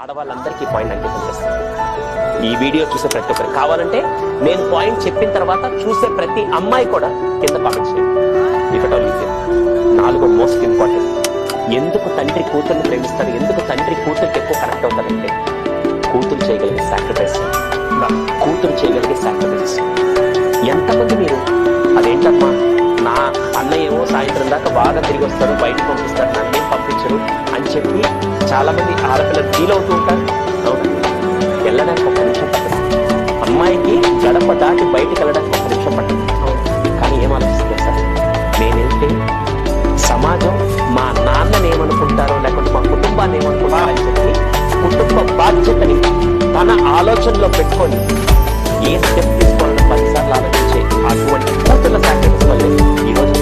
ఆడవాళ్ళందరికీ point అంకితం చేస్తాను. ఈ వీడియో చూసే ప్రతి ఒక్కరు కావాలంటే నేను పాయింట్ చెప్పిన తర్వాత చూసే ప్రతి అమ్మాయి కూడా కింద కామెంట్ చేయండి. నాలుగో మోస్ట్ ఇంపార్టెంట్, ఎందుకు తండ్రి కూతుర్ని ప్రేమిస్తారు, ఎందుకు తండ్రి కూతురికి ఎక్కువ కనెక్ట్ అవుతారంటే కూతురు చేయగలిగే సాక్రిఫైస్, కూతురు చేయగలిగే సాక్రిఫైస్. ఎంతమంది మీరు అదేంటమ్మా నా అన్నయ్య ఏమో సాయంత్రం దాకా బాగా తిరిగి వస్తారు, బయటకు పంపిస్తారు, నన్ను పంపించరు అని చెప్పి చాలా మంది ఆడపిల్లలు ఫీల్ అవుతూ ఉంటారు. వెళ్ళడానికి ఒక నిమిషం పట్టదు, అమ్మాయికి గడప దాటి బయటికి వెళ్ళడానికి ఒక నిమిషం పట్టదు. కానీ ఏం ఆలోచిస్తుంది సార్, నేను వెళ్తే సమాజం మా నాన్నని ఏమనుకుంటారో లేకపోతే మా కుటుంబాన్ని ఏమనుకుంటారో అని చెప్పి కుటుంబ బాధ్యతని తన ఆలోచనలో పెట్టుకొని ఏ స్టెప్ తీసుకోవాలని 10 సార్లు ఆలోచించే అటువంటి కూతుర్ల సాక్రిఫైస్ వల్లే ఈరోజు